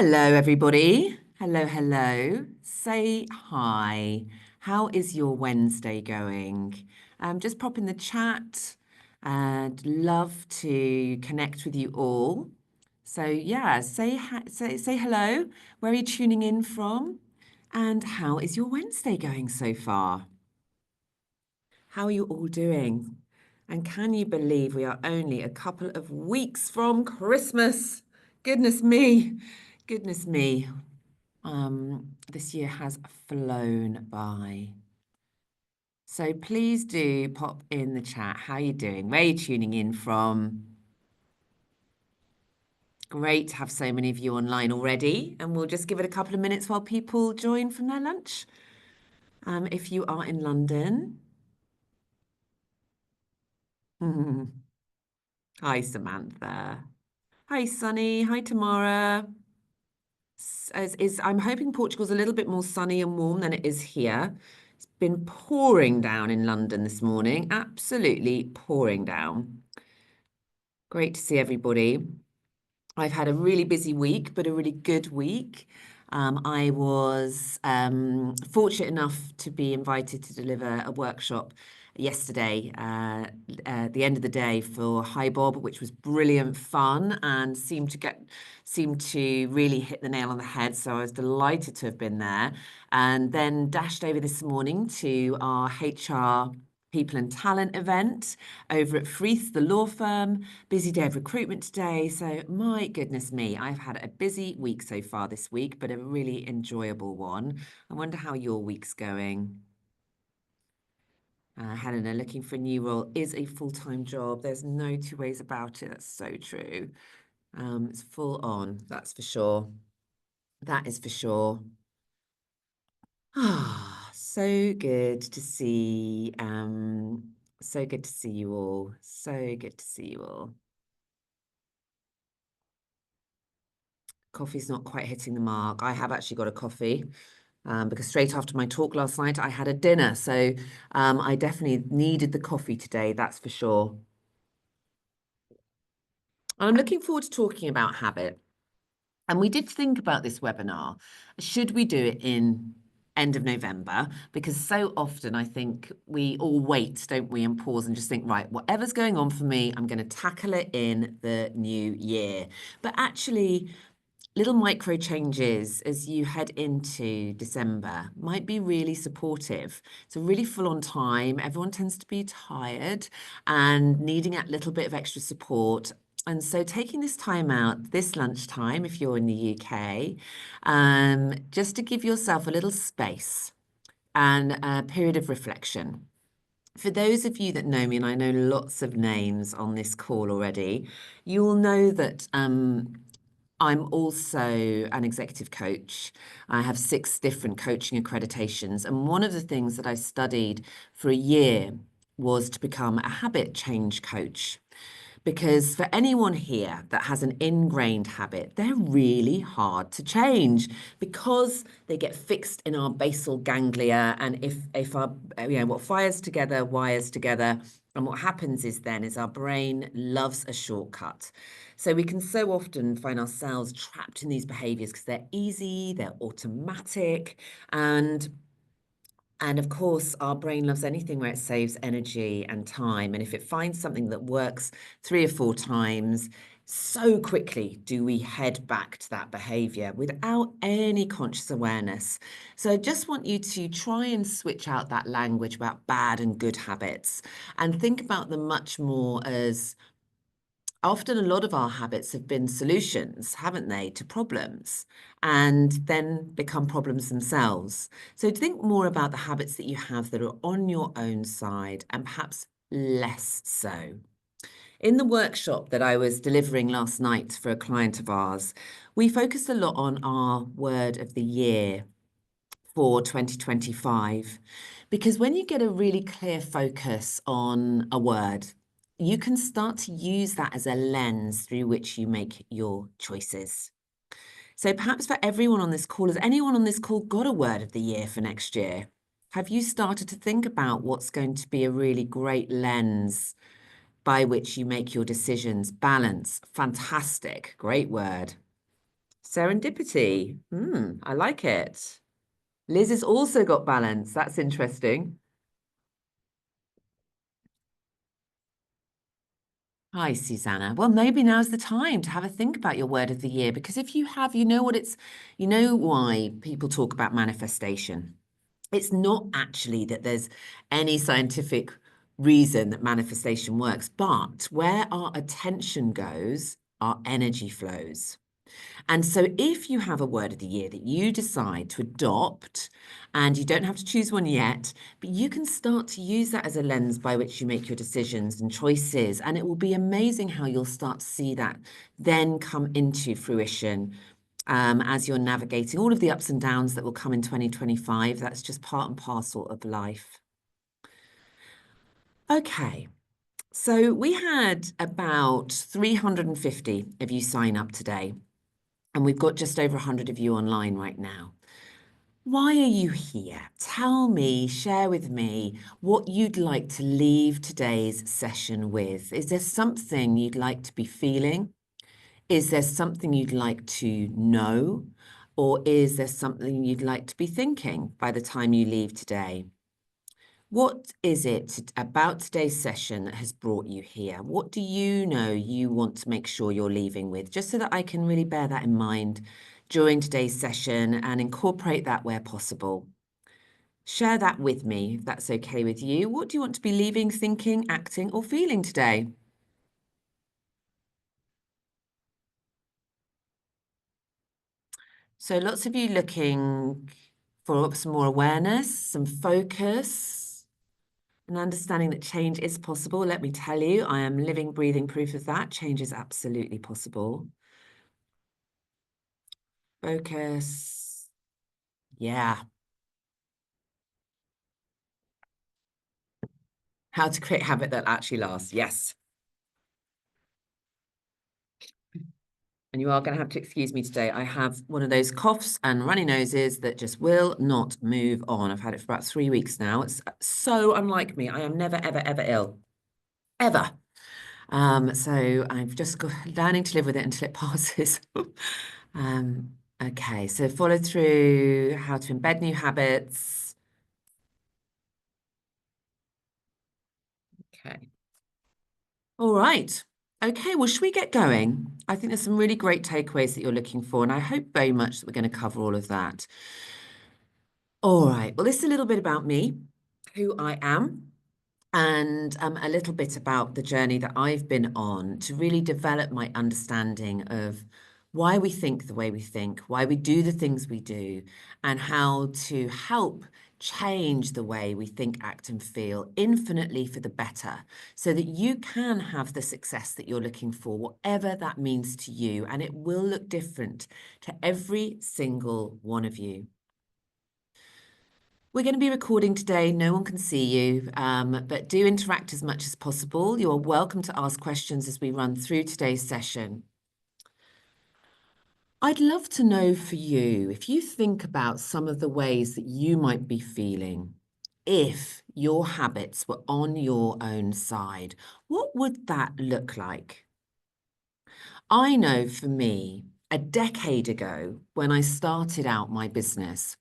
Hello, everybody. Hello, hello. Say hi. How is your Wednesday going? Just pop in the chat. I'd love to connect with you all. So yeah, say hello. Where are you tuning in from? And how is your Wednesday going so far? How are you all doing? And can you believe we are only a couple of weeks from Christmas? Goodness me. Goodness me. This year has flown by. So please do pop in the chat. How are you doing? Where are you tuning in from? Great to have so many of you online already. And we'll just give it a couple of minutes while people join from their lunch. If you are in London. Hi, Samantha. Hi, Sunny. Hi, Tamara. I'm hoping Portugal's a little bit more sunny and warm than it is here. It's been pouring down in London this morning, absolutely pouring down. Great to see everybody. I've had a really busy week, but a really good week. I was fortunate enough to be invited to deliver a workshop yesterday at the end of the day for Hi Bob, which was brilliant fun and seemed to really hit the nail on the head. So I was delighted to have been there, and then dashed over this morning to our HR People and Talent event over at Freeth, the law firm. Busy day of recruitment today. So my goodness me, I've had a busy week so far this week, but a really enjoyable one. I wonder how your week's going. Helena, looking for a new role is a full-time job. There's no two ways about it. That's so true. It's full on, that's for sure. That is for sure. Ah, so good to see. So good to see you all. So good to see you all. Coffee's not quite hitting the mark. I have actually got a coffee because straight after my talk last night, I had a dinner. So I definitely needed the coffee today, that's for sure. I'm looking forward to talking about habit. And we did think about this webinar. Should we do it in end of November? Because so often I think we all wait, don't we, and pause and just think, right, whatever's going on for me, I'm going to tackle it in the new year. But actually, little micro changes as you head into December might be really supportive. It's a really full on time. Everyone tends to be tired and needing that little bit of extra support. And so taking this time out, this lunchtime, if you're in the UK, just to give yourself a little space and a period of reflection. For those of you that know me, and I know lots of names on this call already, you will know that I'm also an executive coach. I have 6 different coaching accreditations. And one of the things that I studied for a year was to become a habit change coach. Because for anyone here that has an ingrained habit, they're really hard to change because they get fixed in our basal ganglia. And if our, what fires together, wires together. And what happens is our brain loves a shortcut. So we can so often find ourselves trapped in these behaviors because they're easy, they're automatic, and of course, our brain loves anything where it saves energy and time. And if it finds something that works 3 or 4 times, so quickly do we head back to that behavior without any conscious awareness. So I just want you to try and switch out that language about bad and good habits and think about them much more as often a lot of our habits have been solutions, haven't they, to problems, and then become problems themselves. So think more about the habits that you have that are on your own side and perhaps less so. In the workshop that I was delivering last night for a client of ours, we focused a lot on our word of the year for 2025. Because when you get a really clear focus on a word, you can start to use that as a lens through which you make your choices. So perhaps for everyone on this call, has anyone on this call got a word of the year for next year? Have you started to think about what's going to be a really great lens by which you make your decisions? Balance, fantastic, great word. Serendipity. I like it. Liz has also got balance. That's interesting. Hi, Susanna. Well, maybe now's the time to have a think about your word of the year, because if you have, you know what you know why people talk about manifestation. It's not actually that there's any scientific reason that manifestation works, but where our attention goes, our energy flows. And so, if you have a word of the year that you decide to adopt, and you don't have to choose one yet, but you can start to use that as a lens by which you make your decisions and choices. And it will be amazing how you'll start to see that then come into fruition as you're navigating all of the ups and downs that will come in 2025. That's just part and parcel of life. Okay. So we had about 350 of you sign up today. And we've got just over 100 of you online right now. Why are you here? Tell me, share with me what you'd like to leave today's session with. Is there something you'd like to be feeling? Is there something you'd like to know? Or is there something you'd like to be thinking by the time you leave today? What is it about today's session that has brought you here? What do you know you want to make sure you're leaving with? Just so that I can really bear that in mind during today's session and incorporate that where possible. Share that with me, if that's okay with you. What do you want to be leaving, thinking, acting, or feeling today? So lots of you looking for some more awareness, some focus, and understanding that change is possible. Let me tell you, I am living, breathing proof of that. Change is absolutely possible. Focus. Yeah. How to create habit that actually lasts. Yes. And you are going to have to excuse me today. I have one of those coughs and runny noses that just will not move on. I've had it for about 3 weeks now. It's so unlike me. I am never, ever, ever ill. Ever. So I've just got learning to live with it until it passes. Okay, so follow through, how to embed new habits. Okay. All right. Okay, well, should we get going? I think there's some really great takeaways that you're looking for, and I hope very much that we're going to cover all of that. All right. Well, this is a little bit about me, who I am, and a little bit about the journey that I've been on to really develop my understanding of why we think the way we think, why we do the things we do, and how to help change the way we think, act, and feel infinitely for the better so that you can have the success that you're looking for, whatever that means to you. And it will look different to every single one of you. We're going to be recording today. No one can see you, but do interact as much as possible. You are welcome to ask questions as we run through today's session. I'd love to know for you, if you think about some of the ways that you might be feeling, if your habits were on your own side, what would that look like? I know for me, a decade ago, when I started out my business,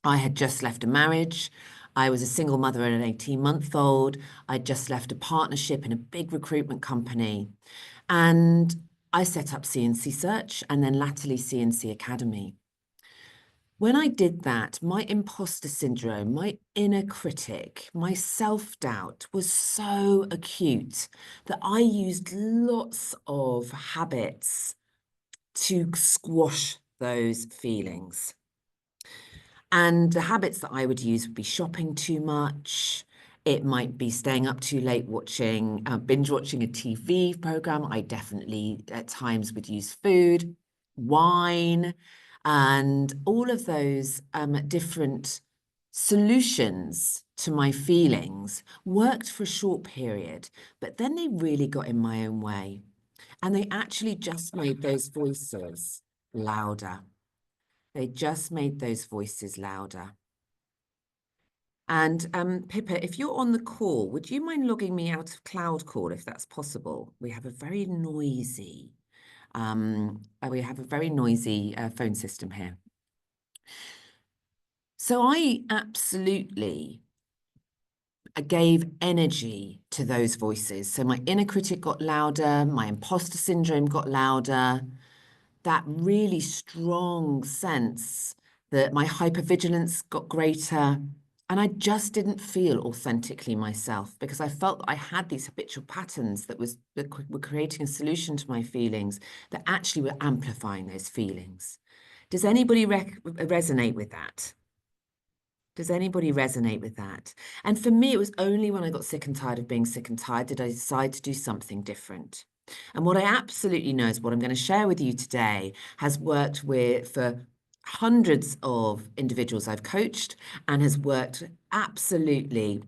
I had just left a marriage. I was a single mother and an 18-month-old. I'd just left a partnership in a big recruitment company. And I set up CNC Search and then latterly CNC Academy. When I did that, my imposter syndrome, my inner critic, my self-doubt was so acute that I used lots of habits to squash those feelings. And the habits that I would use would be shopping too much. It might be staying up too late watching, binge watching a TV program. I definitely at times would use food, wine, and all of those different solutions to my feelings worked for a short period, but then they really got in my own way. And they actually just made those voices louder. They just made those voices louder. And Pippa, if you're on the call, would you mind logging me out of Cloud Call if that's possible? We have a very noisy We have a very noisy phone system here. So I absolutely gave energy to those voices. So my inner critic got louder, my imposter syndrome got louder, that really strong sense that my hypervigilance got greater. And I just didn't feel authentically myself because I felt that I had these habitual patterns that were creating a solution to my feelings that actually were amplifying those feelings. Does anybody resonate with that? Does anybody resonate with that? And for me, it was only when I got sick and tired of being sick and tired did I decide to do something different. And what I absolutely know is what I'm going to share with you today has worked for hundreds of individuals I've coached and has worked absolutely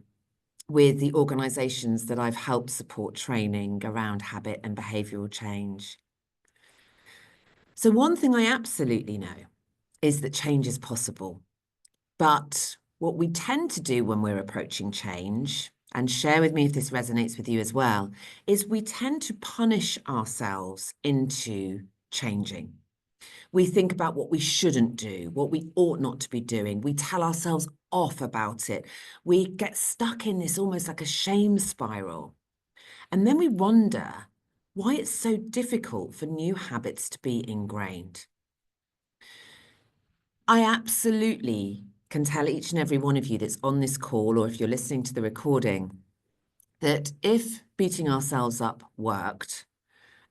with the organizations that I've helped support training around habit and behavioral change. So one thing I absolutely know is that change is possible. But what we tend to do when we're approaching change, and share with me if this resonates with you as well, is we tend to punish ourselves into changing. We think about what we shouldn't do, what we ought not to be doing. We tell ourselves off about it. We get stuck in this almost like a shame spiral. And then we wonder why it's so difficult for new habits to be ingrained. I absolutely can tell each and every one of you that's on this call, or if you're listening to the recording, that if beating ourselves up worked,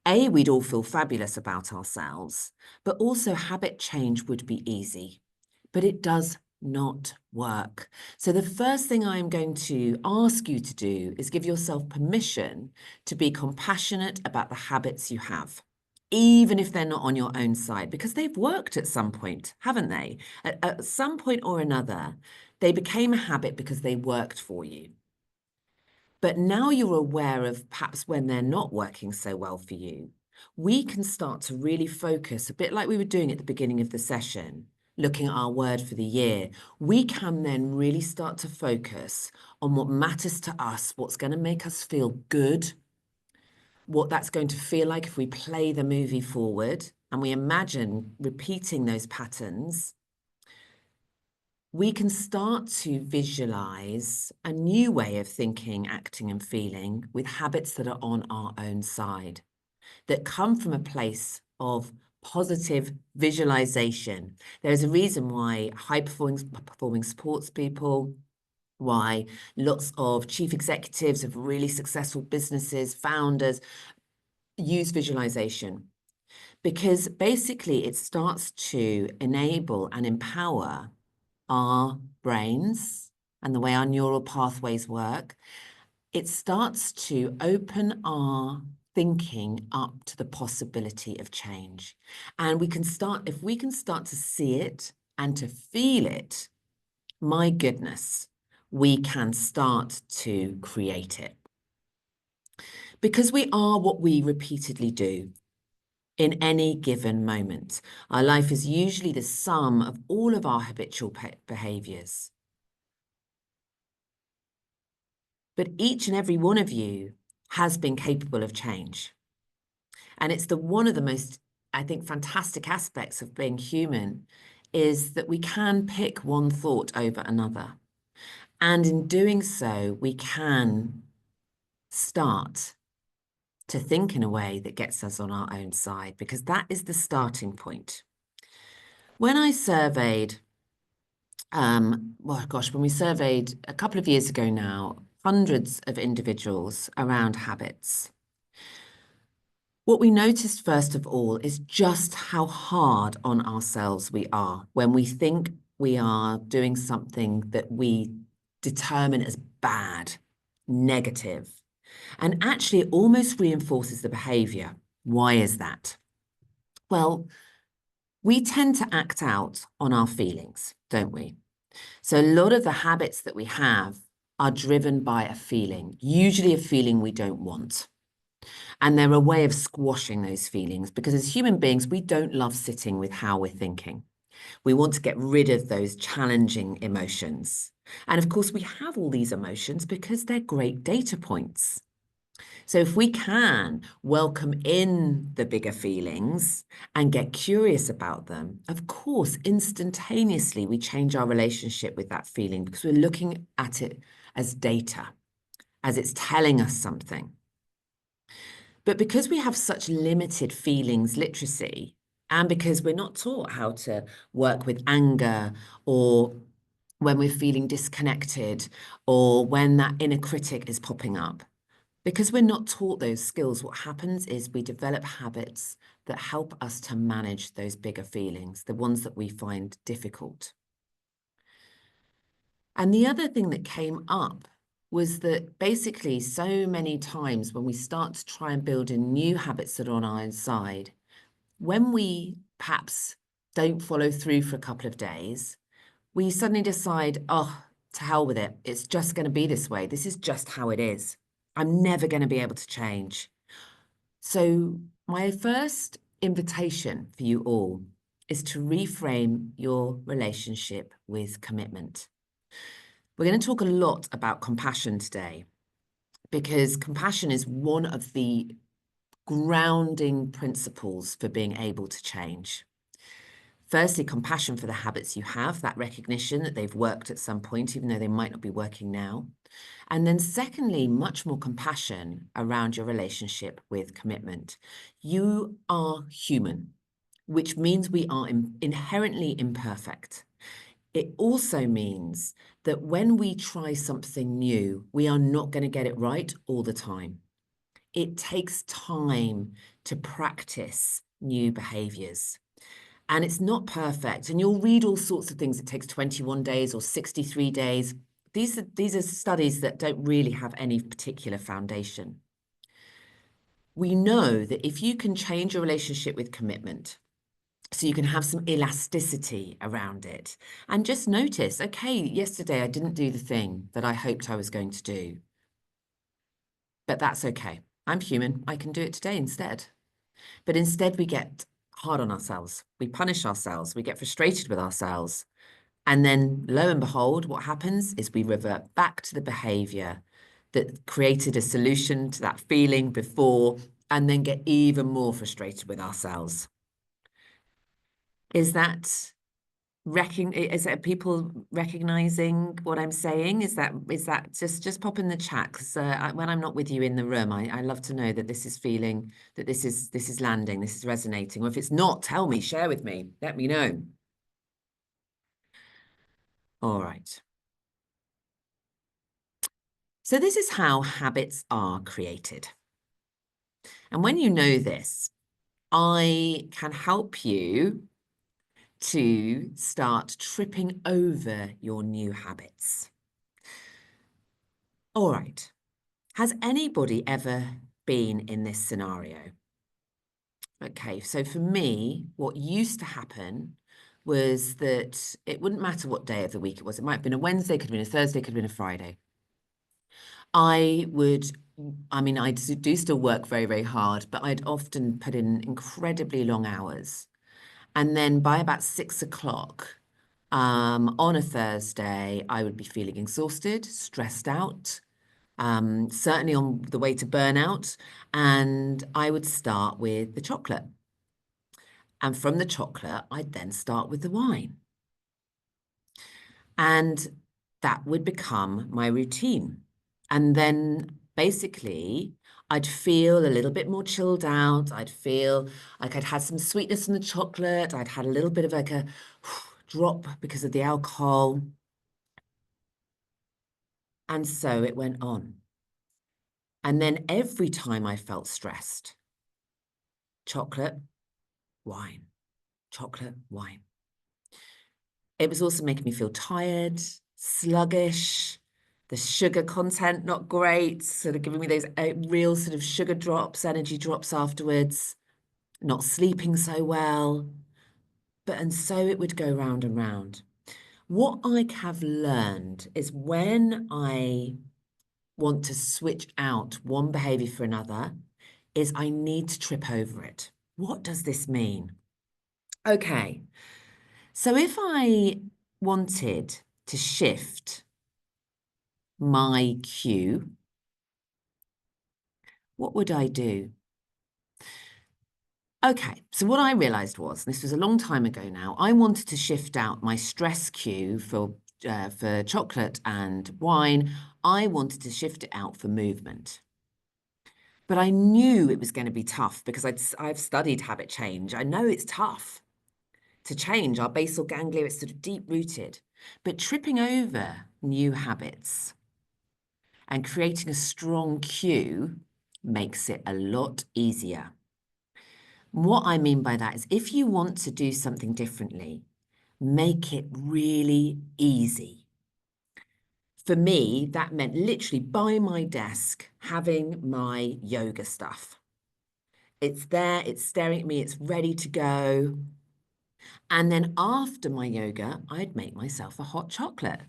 A, we'd all feel fabulous about ourselves, but also habit change would be easy. But it does not work. So the first thing I'm going to ask you to do is give yourself permission to be compassionate about the habits you have, even if they're not on your own side, because they've worked at some point, haven't they? At some point or another, they became a habit because they worked for you. But now you're aware of perhaps when they're not working so well for you, we can start to really focus, a bit like we were doing at the beginning of the session, looking at our word for the year. We can then really start to focus on what matters to us, what's going to make us feel good, what that's going to feel like if we play the movie forward and we imagine repeating those patterns. We can start to visualize a new way of thinking, acting, and feeling with habits that are on our own side, that come from a place of positive visualization. There's a reason why high-performing sports people, why lots of chief executives of really successful businesses, founders, use visualization. Because basically it starts to enable and empower our brains and the way our neural pathways work. It starts to open our thinking up to the possibility of change. And if we can start to see it and to feel it, my goodness, we can start to create it. Because we are what we repeatedly do. In any given moment, our life is usually the sum of all of our habitual behaviors. But each and every one of you has been capable of change. And it's one of the most, I think, fantastic aspects of being human is that we can pick one thought over another. And in doing so, we can start to think in a way that gets us on our own side, because that is the starting point. When I surveyed, when we surveyed a couple of years ago now, hundreds of individuals around habits, what we noticed first of all is just how hard on ourselves we are when we think we are doing something that we determine as bad, negative, and actually it almost reinforces the behavior. Why is that? Well, we tend to act out on our feelings, don't we? So a lot of the habits that we have are driven by a feeling, usually a feeling we don't want. And they're a way of squashing those feelings, because as human beings, we don't love sitting with how we're thinking. We want to get rid of those challenging emotions. And of course, we have all these emotions because they're great data points. So if we can welcome in the bigger feelings and get curious about them, of course, instantaneously we change our relationship with that feeling because we're looking at it as data, as it's telling us something. But because we have such limited feelings literacy, and because we're not taught how to work with anger, or when we're feeling disconnected, or when that inner critic is popping up, because we're not taught those skills, what happens is we develop habits that help us to manage those bigger feelings, the ones that we find difficult. And the other thing that came up was that basically so many times when we start to try and build in new habits that are on our inside, when we perhaps don't follow through for a couple of days, we suddenly decide, oh, to hell with it. It's just going to be this way. This is just how it is. I'm never going to be able to change. So my first invitation for you all is to reframe your relationship with commitment. We're going to talk a lot about compassion today, because compassion is one of the grounding principles for being able to change. Firstly, compassion for the habits you have, that recognition that they've worked at some point, even though they might not be working now. And then secondly, much more compassion around your relationship with commitment. You are human, which means we are inherently imperfect. It also means that when we try something new, we are not going to get it right all the time. It takes time to practice new behaviors. And it's not perfect. And you'll read all sorts of things. It takes 21 days or 63 days. These are studies that don't really have any particular foundation. We know that if you can change your relationship with commitment, so you can have some elasticity around it, and just notice, okay, yesterday I didn't do the thing that I hoped I was going to do, but that's okay. I'm human. I can do it today instead. But instead we get hard on ourselves. We punish ourselves. We get frustrated with ourselves. And then lo and behold, what happens is we revert back to the behavior that created a solution to that feeling before, and then get even more frustrated with ourselves. Is that people recognizing what I'm saying? Is that just pop in the chat? Because when I'm not with you in the room, I love to know that this is feeling, that this is landing, this is resonating. Or if it's not, tell me, share with me, let me know. All right. So this is how habits are created. And when you know this, I can help you to start tripping over your new habits. All right. Has anybody ever been in this scenario? Okay, so for me, what used to happen was that it wouldn't matter what day of the week it was. It might have been a Wednesday, could have been a Thursday, could have been a Friday. I mean, I do still work very, very hard, but I'd often put in incredibly long hours. And then by about 6 o'clock on a Thursday, I would be feeling exhausted, stressed out, certainly on the way to burnout. And I would start with the chocolate. And from the chocolate, I'd then start with the wine. And that would become my routine. And then basically, I'd feel a little bit more chilled out. I'd feel like I'd had some sweetness in the chocolate. I'd had a little bit of like a drop because of the alcohol. And so it went on. And then every time I felt stressed, chocolate, wine, chocolate, wine. It was also making me feel tired, sluggish, the sugar content not great, sort of giving me those real sort of sugar drops, energy drops afterwards, not sleeping so well. And so it would go round and round. What I have learned is when I want to switch out one behavior for another, is I need to trip over it. What does this mean? Okay, so if I wanted to shift my cue, what would I do? Okay, so what I realized was, and this was a long time ago now, I wanted to shift out my stress cue for chocolate and wine. I wanted to shift it out for movement. But I knew it was going to be tough because I've studied habit change. I know it's tough to change our basal ganglia. It's sort of deep rooted. But tripping over new habits and creating a strong cue makes it a lot easier. What I mean by that is if you want to do something differently, make it really easy. For me, that meant literally by my desk having my yoga stuff. It's there, it's staring at me, it's ready to go. And then after my yoga, I'd make myself a hot chocolate.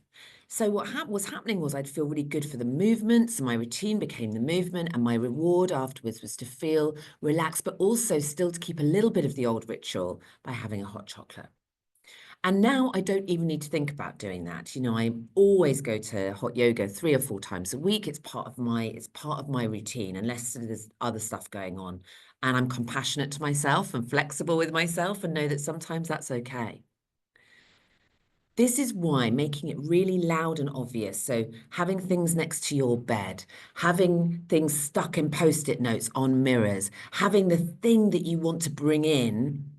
So what was happening was I'd feel really good for the movement. So my routine became the movement, and my reward afterwards was to feel relaxed, but also still to keep a little bit of the old ritual by having a hot chocolate. And now I don't even need to think about doing that. You know, I always go to hot yoga 3 or 4 times a week. It's part of my routine, unless there's other stuff going on. And I'm compassionate to myself and flexible with myself and know that sometimes that's okay. This is why making it really loud and obvious. So having things next to your bed, having things stuck in post-it notes on mirrors, having the thing that you want to bring in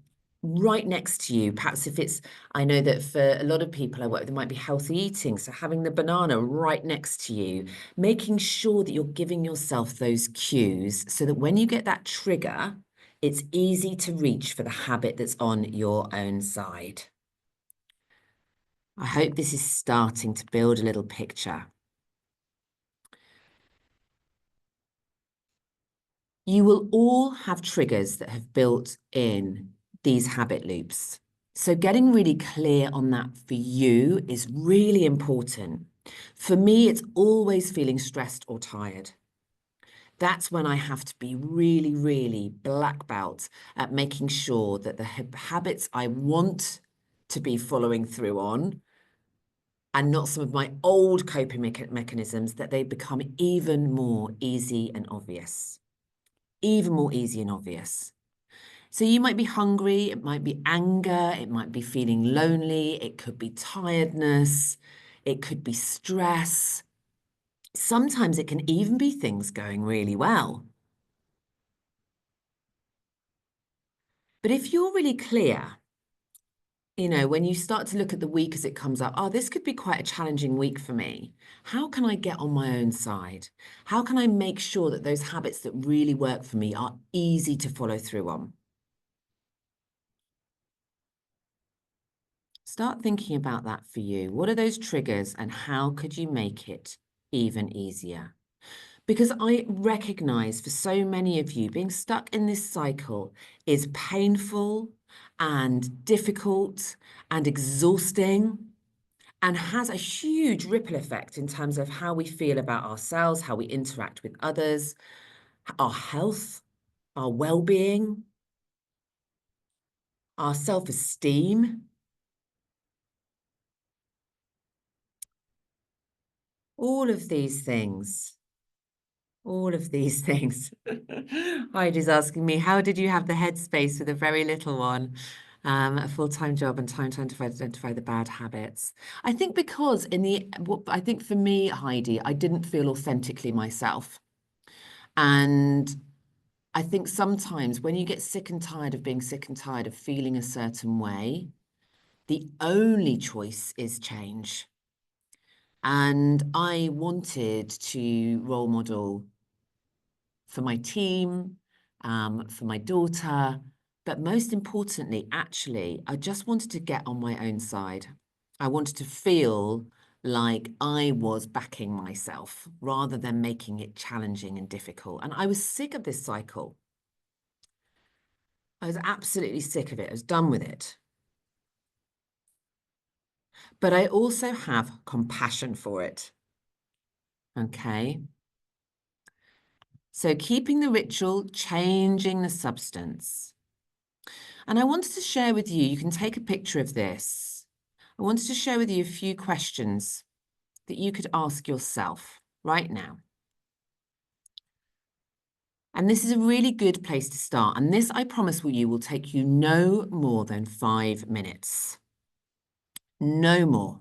right next to you. Perhaps if it's, I know that for a lot of people I work with, it might be healthy eating. So having the banana right next to you, making sure that you're giving yourself those cues so that when you get that trigger, it's easy to reach for the habit that's on your own side. I hope this is starting to build a little picture. You will all have triggers that have built in these habit loops. So getting really clear on that for you is really important. For me, it's always feeling stressed or tired. That's when I have to be really, really black belt at making sure that the habits I want to be following through on and not some of my old coping mechanisms, that they become even more easy and obvious. Even more easy and obvious. So you might be hungry, it might be anger, it might be feeling lonely, it could be tiredness, it could be stress. Sometimes it can even be things going really well. But if you're really clear, you know, when you start to look at the week as it comes up, oh, this could be quite a challenging week for me. How can I get on my own side? How can I make sure that those habits that really work for me are easy to follow through on? Start thinking about that for you. What are those triggers and how could you make it even easier? Because I recognize for so many of you, being stuck in this cycle is painful and difficult and exhausting and has a huge ripple effect in terms of how we feel about ourselves, how we interact with others, our health, our well-being, our self-esteem. All of these things. All of these things. Heidi's asking me, how did you have the headspace with a very little one, a full-time job and time to identify the bad habits? I think because I think for me, Heidi, I didn't feel authentically myself. And I think sometimes when you get sick and tired of being sick and tired of feeling a certain way, the only choice is change. And I wanted to role model for my team, for my daughter. But most importantly, actually, I just wanted to get on my own side. I wanted to feel like I was backing myself rather than making it challenging and difficult. And I was sick of this cycle. I was absolutely sick of it. I was done with it. But I also have compassion for it. Okay. So keeping the ritual, changing the substance. And I wanted to share with you, you can take a picture of this. I wanted to share with you a few questions that you could ask yourself right now. And this is a really good place to start. And this, I promise you, will take you no more than 5 minutes. No more.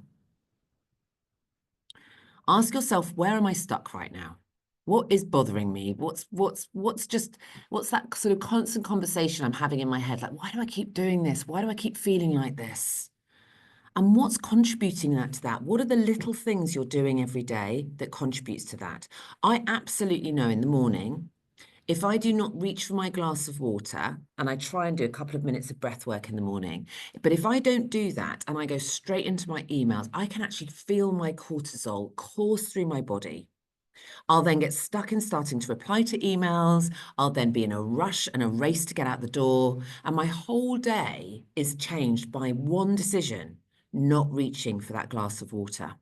Ask yourself, where am I stuck right now? What is bothering me? What's that sort of constant conversation I'm having in my head? Like, why do I keep doing this? Why do I keep feeling like this? And what's contributing to that? What are the little things you're doing every day that contributes to that? I absolutely know in the morning, if I do not reach for my glass of water, and I try and do a couple of minutes of breath work in the morning, but if I don't do that and I go straight into my emails, I can actually feel my cortisol course through my body. I'll then get stuck in starting to reply to emails. I'll then be in a rush and a race to get out the door. And my whole day is changed by one decision, not reaching for that glass of water,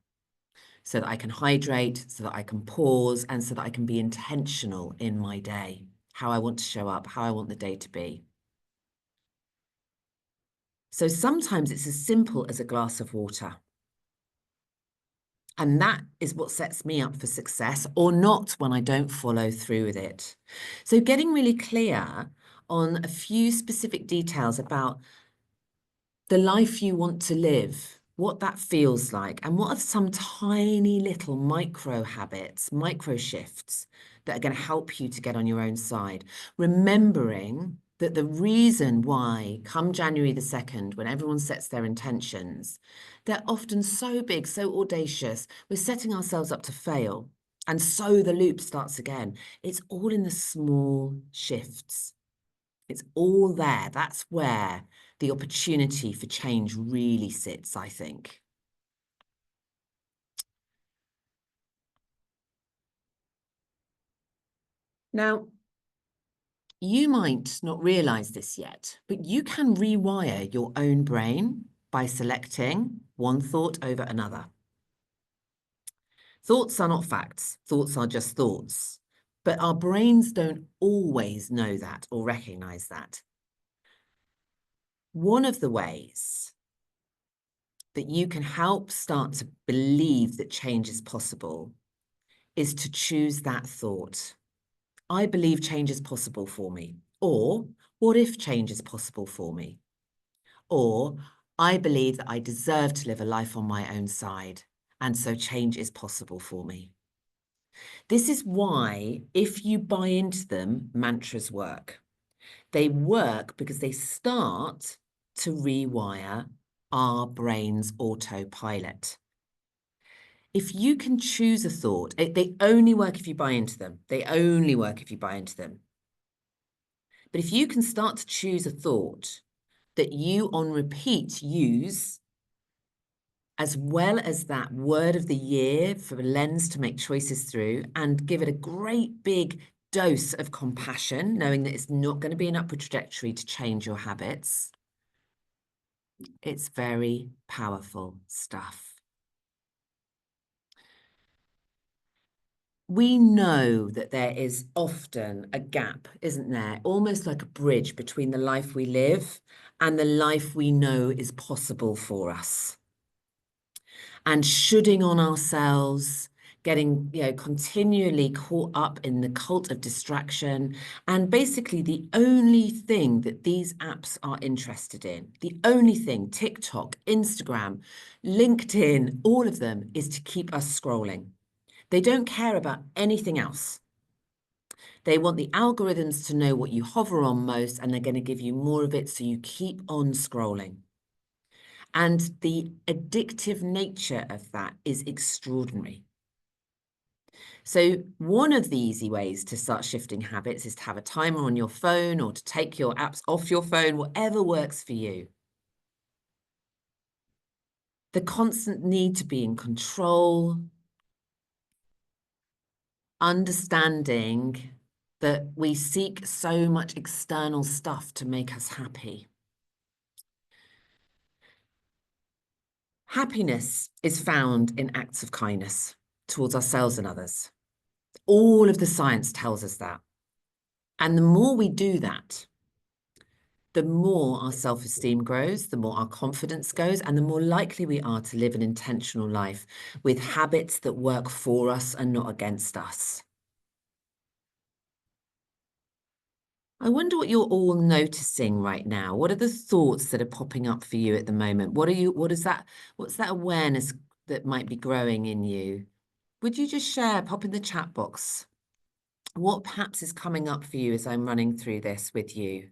so that I can hydrate, so that I can pause, and so that I can be intentional in my day, how I want to show up, how I want the day to be. So sometimes it's as simple as a glass of water. And that is what sets me up for success or not when I don't follow through with it. So getting really clear on a few specific details about the life you want to live, what that feels like, and what are some tiny little micro habits, micro shifts that are going to help you to get on your own side. Remembering that the reason why come January the 2nd, when everyone sets their intentions, they're often so big, so audacious, we're setting ourselves up to fail. And so the loop starts again. It's all in the small shifts. It's all there. That's where the opportunity for change really sits, I think. Now, you might not realize this yet, but you can rewire your own brain by selecting one thought over another. Thoughts are not facts. Thoughts are just thoughts. But our brains don't always know that or recognize that. One of the ways that you can help start to believe that change is possible is to choose that thought. I believe change is possible for me. Or, what if change is possible for me? Or, I believe that I deserve to live a life on my own side, and so change is possible for me. This is why, if you buy into them, mantras work. They work because they start to rewire our brain's autopilot. If you can choose a thought, they only work if you buy into them. They only work if you buy into them. But if you can start to choose a thought that you on repeat use, as well as that word of the year for a lens to make choices through, and give it a great big dose of compassion, knowing that it's not going to be an upward trajectory to change your habits, it's very powerful stuff. We know that there is often a gap, isn't there? Almost like a bridge between the life we live and the life we know is possible for us. And shoulding on ourselves, getting, continually caught up in the cult of distraction. And basically the only thing that these apps are interested in, the only thing, TikTok, Instagram, LinkedIn, all of them, is to keep us scrolling. They don't care about anything else. They want the algorithms to know what you hover on most, and they're going to give you more of it so you keep on scrolling. And the addictive nature of that is extraordinary. So one of the easy ways to start shifting habits is to have a timer on your phone or to take your apps off your phone, whatever works for you. The constant need to be in control, understanding that we seek so much external stuff to make us happy. Happiness is found in acts of kindness towards ourselves and others. All of the science tells us that. And the more we do that, the more our self-esteem grows, the more our confidence goes, and the more likely we are to live an intentional life with habits that work for us and not against us. I wonder what you're all noticing right now. What are the thoughts that are popping up for you at the moment? What's that awareness that might be growing in you? Would you just share, pop in the chat box, what perhaps is coming up for you as I'm running through this with you?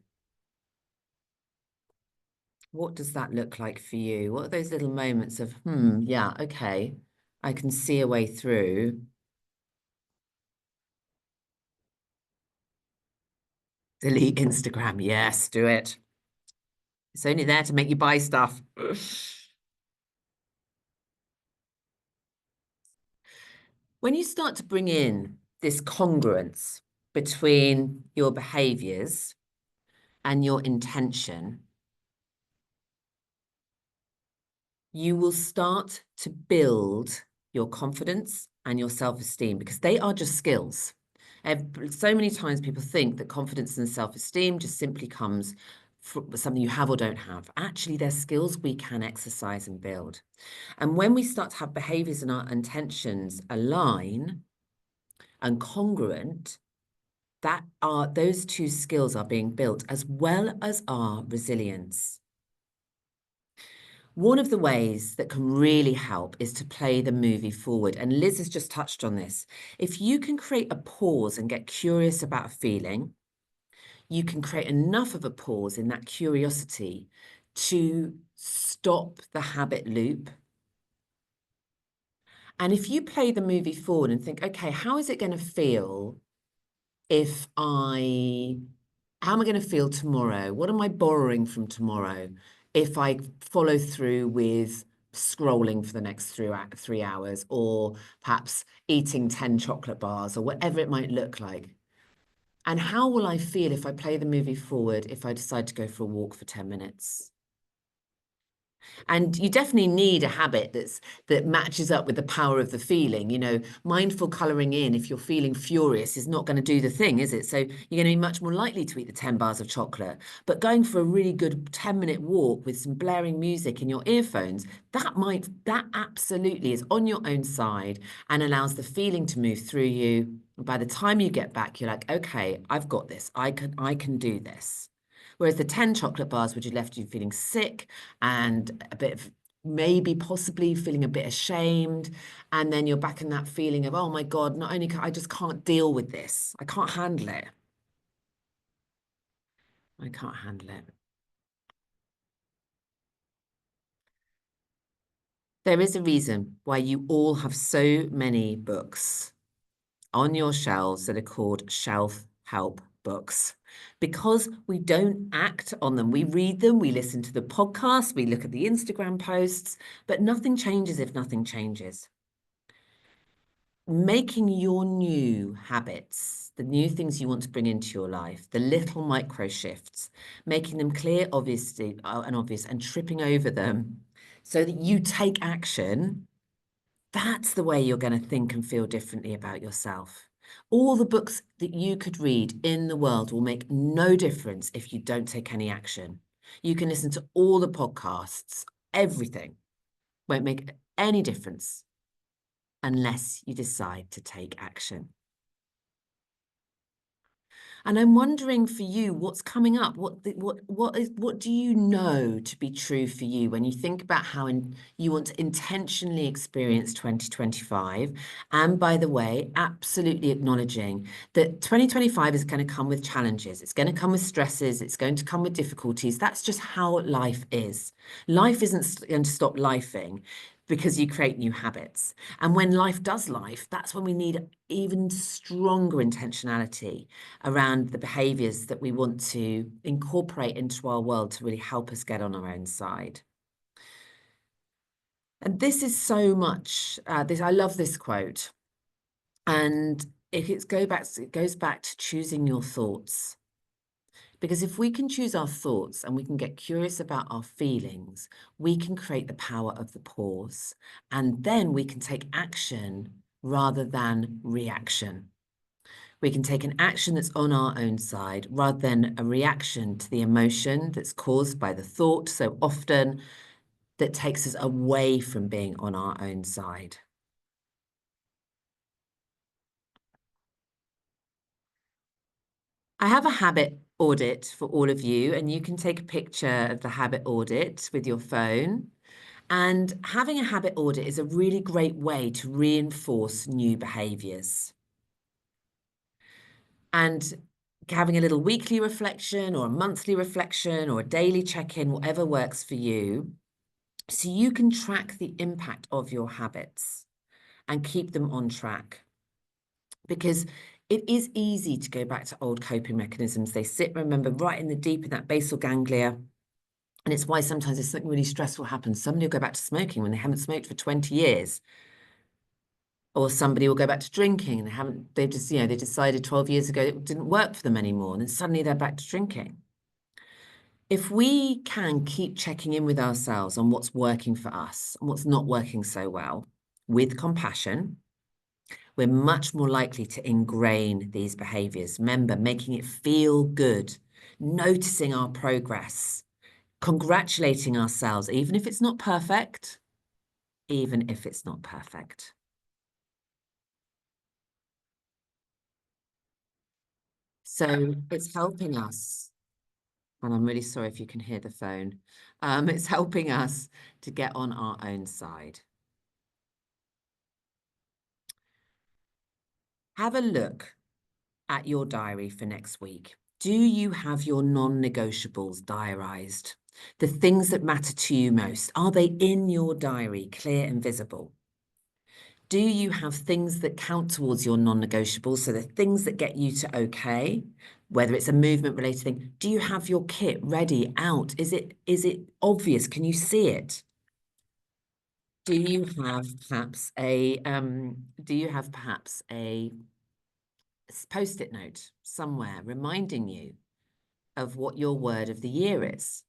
What does that look like for you? What are those little moments of, yeah, okay, I can see a way through. Delete Instagram. Yes, do it. It's only there to make you buy stuff. When you start to bring in this congruence between your behaviors and your intention, you will start to build your confidence and your self-esteem because they are just skills. So many times people think that confidence and self-esteem just simply comes from something you have or don't have. Actually, they're skills we can exercise and build. And when we start to have behaviors and our intentions align and congruent, those two skills are being built as well as our resilience. One of the ways that can really help is to play the movie forward. And Liz has just touched on this. If you can create a pause and get curious about a feeling, you can create enough of a pause in that curiosity to stop the habit loop. And if you play the movie forward and think, okay, how is it going to feel if how am I going to feel tomorrow? What am I borrowing from tomorrow if I follow through with scrolling for the next 3 hours, or perhaps eating 10 chocolate bars, or whatever it might look like? And how will I feel if I play the movie forward if I decide to go for a walk for 10 minutes? And you definitely need a habit that matches up with the power of the feeling. Mindful coloring in, if you're feeling furious, is not going to do the thing, is it? So you're going to be much more likely to eat the 10 bars of chocolate. But going for a really good 10-minute walk with some blaring music in your earphones, that absolutely is on your own side and allows the feeling to move through you. And by the time you get back, you're like, okay, I've got this. I can do this. Whereas the 10 chocolate bars would have left you feeling sick and a bit of maybe possibly feeling a bit ashamed. And then you're back in that feeling of, oh my God, not only I just can't deal with this. I can't handle it. I can't handle it. There is a reason why you all have so many books on your shelves that are called shelf help books, because we don't act on them. We read them, we listen to the podcast, we look at the Instagram posts, but nothing changes if nothing changes. Making your new habits, the new things you want to bring into your life, the little micro shifts, making them clear, obviously, and obvious, and tripping over them so that you take action. That's the way you're going to think and feel differently about yourself. All the books that you could read in the world will make no difference if you don't take any action. You can listen to all the podcasts, everything won't make any difference unless you decide to take action. And I'm wondering for you, what's coming up? What do you know to be true for you when you think about how you want to intentionally experience 2025? And by the way, absolutely acknowledging that 2025 is going to come with challenges. It's going to come with stresses. It's going to come with difficulties. That's just how life is. Life isn't going to stop lifing because you create new habits. And when life does life, that's when we need even stronger intentionality around the behaviors that we want to incorporate into our world to really help us get on our own side. And this is so much, I love this quote. And it goes back to choosing your thoughts. Because if we can choose our thoughts and we can get curious about our feelings, we can create the power of the pause. And then we can take action rather than reaction. We can take an action that's on our own side rather than a reaction to the emotion that's caused by the thought so often that takes us away from being on our own side. I have a habit audit for all of you, and you can take a picture of the habit audit with your phone. And having a habit audit is a really great way to reinforce new behaviors. And having a little weekly reflection or a monthly reflection or a daily check-in, whatever works for you, so you can track the impact of your habits and keep them on track. Because it is easy to go back to old coping mechanisms. They sit, remember, right in the deep in that basal ganglia. And it's why sometimes if something really stressful happens, somebody will go back to smoking when they haven't smoked for 20 years. Or somebody will go back to drinking and they decided 12 years ago it didn't work for them anymore. And then suddenly they're back to drinking. If we can keep checking in with ourselves on what's working for us and what's not working so well with compassion, we're much more likely to ingrain these behaviors. Remember, making it feel good, noticing our progress, congratulating ourselves, even if it's not perfect, even if it's not perfect. So it's helping us, and I'm really sorry if you can hear the phone. It's helping us to get on our own side. Have a look at your diary for next week. Do you have your non-negotiables diarized? The things that matter to you most, are they in your diary, clear and visible? Do you have things that count towards your non-negotiables? So the things that get you to okay, whether it's a movement related thing, do you have your kit ready out? Is it obvious? Can you see it? Do you have perhaps a post-it note somewhere reminding you of what your word of the year is?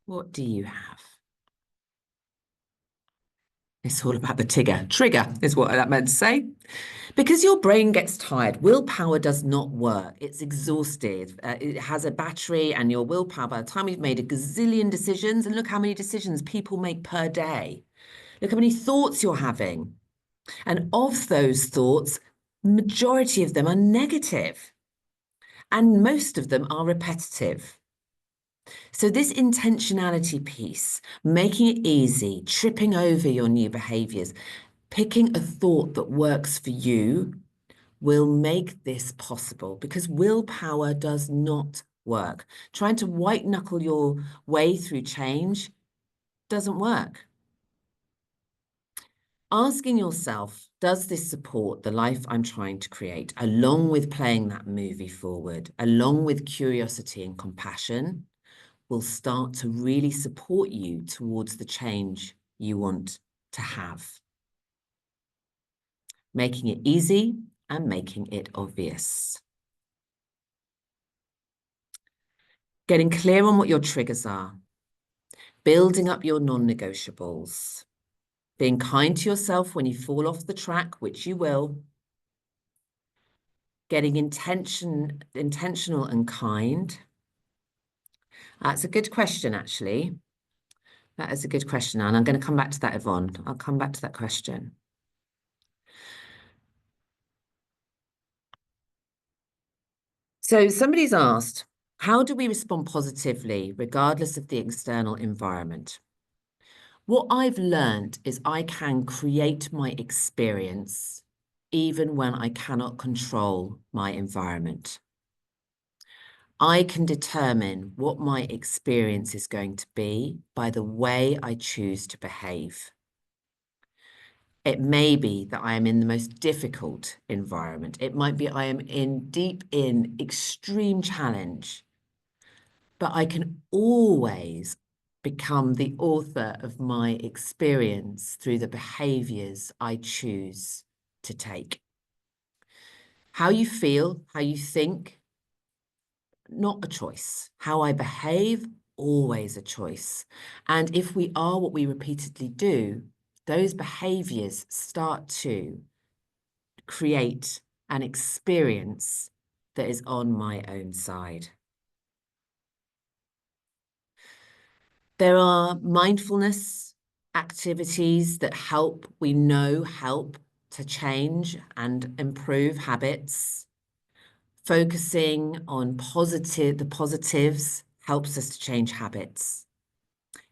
What do you have? It's all about the trigger. Trigger is what that meant to say. Because your brain gets tired, willpower does not work. It's exhausted. It has a battery, and your willpower, by the time you've made a gazillion decisions, and look how many decisions people make per day. Look how many thoughts you're having. And of those thoughts, majority of them are negative. And most of them are repetitive. So this intentionality piece, making it easy, tripping over your new behaviors, picking a thought that works for you will make this possible, because willpower does not work. Trying to white knuckle your way through change doesn't work. Asking yourself, does this support the life I'm trying to create, along with playing that movie forward, along with curiosity and compassion, will start to really support you towards the change you want to have. Making it easy and making it obvious. Getting clear on what your triggers are. Building up your non-negotiables. Being kind to yourself when you fall off the track, which you will. Getting intentional and kind. That's a good question, actually. That is a good question, and I'm going to come back to that, Yvonne. I'll come back to that question. So somebody's asked, how do we respond positively regardless of the external environment? What I've learned is I can create my experience even when I cannot control my environment. I can determine what my experience is going to be by the way I choose to behave. It may be that I am in the most difficult environment. It might be I am deep in extreme challenge, but I can always become the author of my experience through the behaviors I choose to take. How you feel, how you think, not a choice. How I behave, always a choice. And if we are what we repeatedly do, those behaviors start to create an experience that is on my own side. There are mindfulness activities that we know help to change and improve habits. Focusing on the positives helps us to change habits.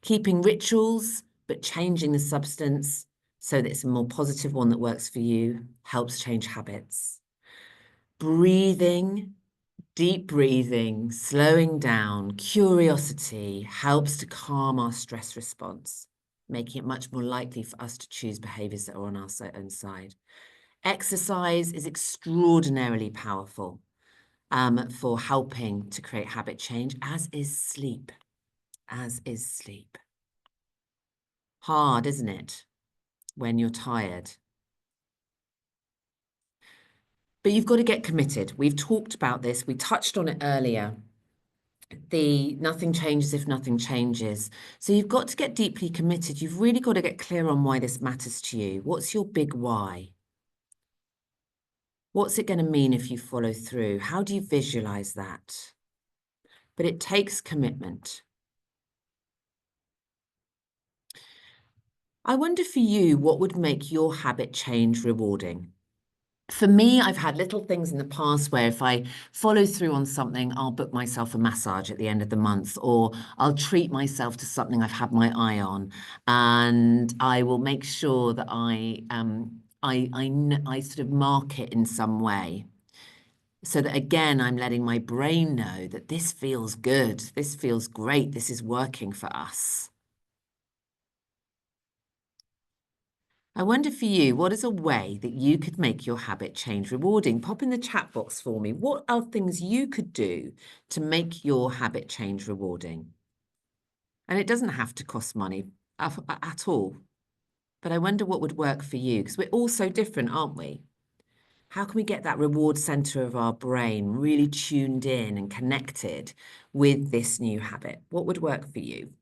Keeping rituals, but changing the substance so that it's a more positive one that works for you helps change habits. Breathing, deep breathing, slowing down, curiosity helps to calm our stress response, making it much more likely for us to choose behaviors that are on our own side. Exercise is extraordinarily powerful for helping to create habit change, as is sleep, as is sleep. Hard, isn't it, when you're tired? But you've got to get committed. We've talked about this. We touched on it earlier. The nothing changes if nothing changes. So you've got to get deeply committed. You've really got to get clear on why this matters to you. What's your big why? What's it going to mean if you follow through? How do you visualize that? But it takes commitment. I wonder for you, what would make your habit change rewarding? For me, I've had little things in the past where if I follow through on something, I'll book myself a massage at the end of the month, or I'll treat myself to something I've had my eye on, and I will make sure that I sort of mark it in some way, so that again, I'm letting my brain know that this feels good, this feels great, this is working for us. I wonder for you, what is a way that you could make your habit change rewarding? Pop in the chat box for me. What are things you could do to make your habit change rewarding? And it doesn't have to cost money at all. But I wonder what would work for you, because we're all so different, aren't we? How can we get that reward center of our brain really tuned in and connected with this new habit? What would work for you?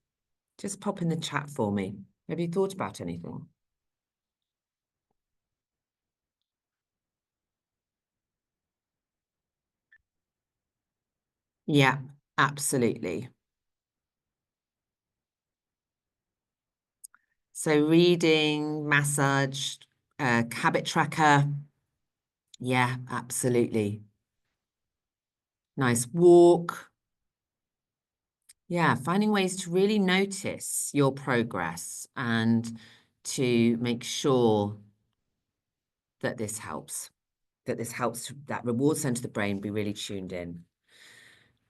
Just pop in the chat for me. Have you thought about anything? Yeah, absolutely. So reading, massage, habit tracker. Yeah, absolutely. Nice walk. Yeah, finding ways to really notice your progress and to make sure that this helps, that reward center of the brain be really tuned in.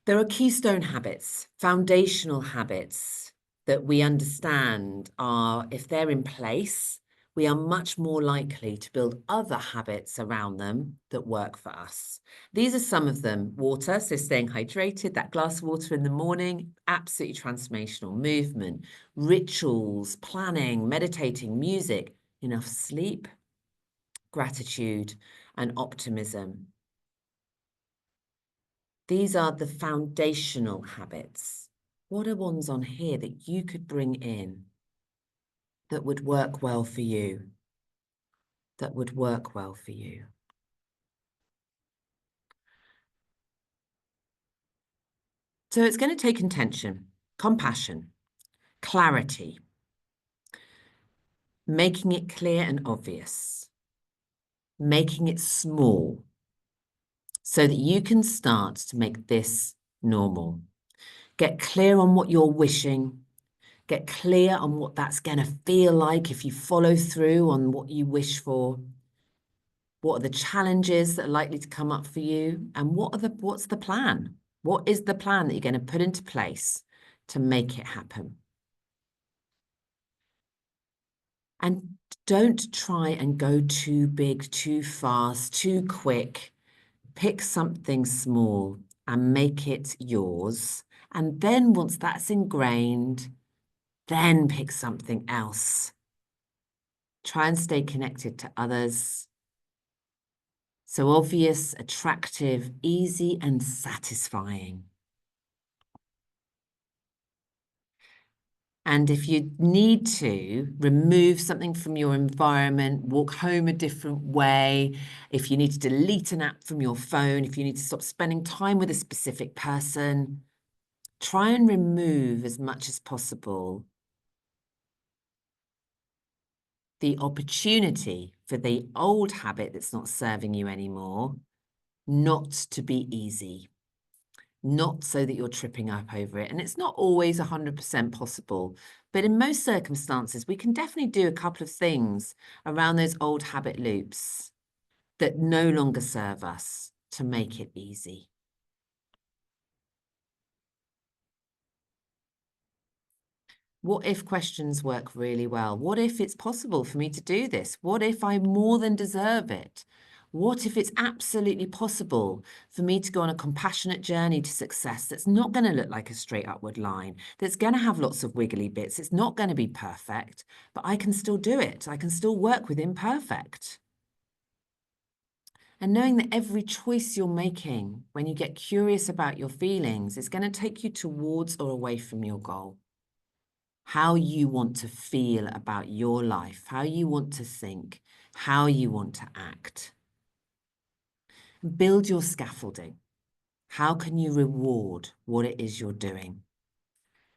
There are keystone habits, foundational habits that we understand are, if they're in place, we are much more likely to build other habits around them that work for us. These are some of them. Water, so staying hydrated, that glass of water in the morning, absolutely transformational. Movement, rituals, planning, meditating, music, enough sleep, gratitude, and optimism. These are the foundational habits. What are ones on here that you could bring in that would work well for you? That would work well for you. So it's going to take intention, compassion, clarity, making it clear and obvious, making it small so that you can start to make this normal. Get clear on what you're wishing. Get clear on what that's going to feel like if you follow through on what you wish for. What are the challenges that are likely to come up for you? And what's the plan? What is the plan that you're going to put into place to make it happen? And don't try and go too big, too fast, too quick. Pick something small and make it yours. And then once that's ingrained, then pick something else. Try and stay connected to others. So obvious, attractive, easy, and satisfying. And if you need to remove something from your environment, walk home a different way, if you need to delete an app from your phone, if you need to stop spending time with a specific person, try and remove as much as possible the opportunity for the old habit that's not serving you anymore not to be easy, not so that you're tripping up over it. And it's not always 100% possible, but in most circumstances, we can definitely do a couple of things around those old habit loops that no longer serve us to make it easy. What if questions work really well? What if it's possible for me to do this? What if I more than deserve it? What if it's absolutely possible for me to go on a compassionate journey to success that's not going to look like a straight upward line, that's going to have lots of wiggly bits, it's not going to be perfect, but I can still do it. I can still work with imperfect. And knowing that every choice you're making when you get curious about your feelings is going to take you towards or away from your goal. How you want to feel about your life, how you want to think, how you want to act. Build your scaffolding. How can you reward what it is you're doing?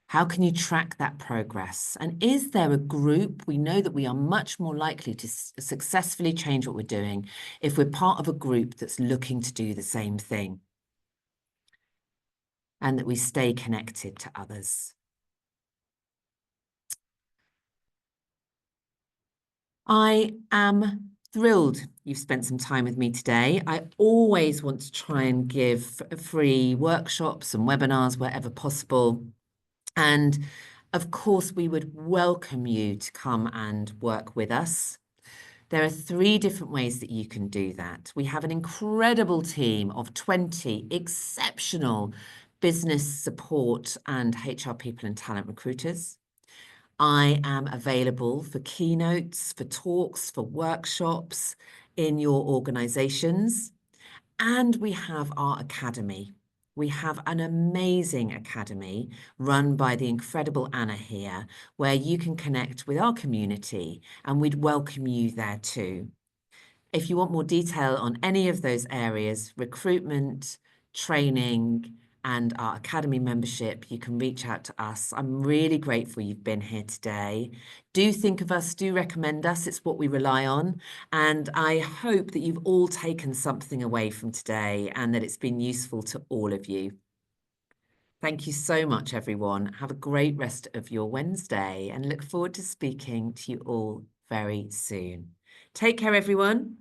How can you track that progress? And is there a group? We know that we are much more likely to successfully change what we're doing if we're part of a group that's looking to do the same thing, and that we stay connected to others. I am thrilled you've spent some time with me today. I always want to try and give free workshops and webinars wherever possible. And of course, we would welcome you to come and work with us. There are 3 different ways that you can do that. We have an incredible team of 20 exceptional business support and HR people and talent recruiters. I am available for keynotes, for talks, for workshops in your organizations. And we have our academy. We have an amazing academy run by the incredible Anna here, where you can connect with our community, and we'd welcome you there too. If you want more detail on any of those areas, recruitment, training, and our academy membership, you can reach out to us. I'm really grateful you've been here today. Do think of us, do recommend us. It's what we rely on. And I hope that you've all taken something away from today and that it's been useful to all of you. Thank you so much, everyone. Have a great rest of your Wednesday and look forward to speaking to you all very soon. Take care, everyone.